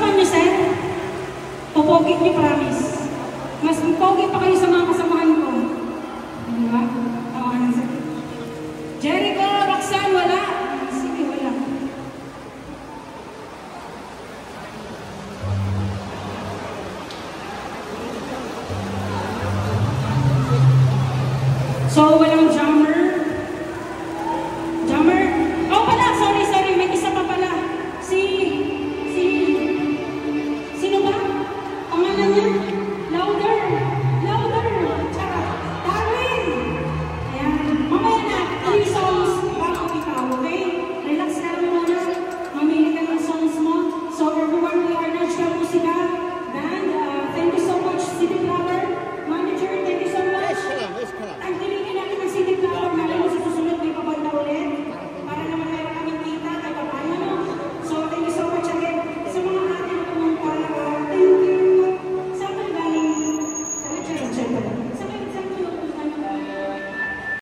Nagustuhan niyo, sir? Popogi niyo, promise. Mas pogi pa kayo sa mga kasamahan ko. Diba? Tawanan sir. Jericho, Roxanne, wala. Sige, wala. So,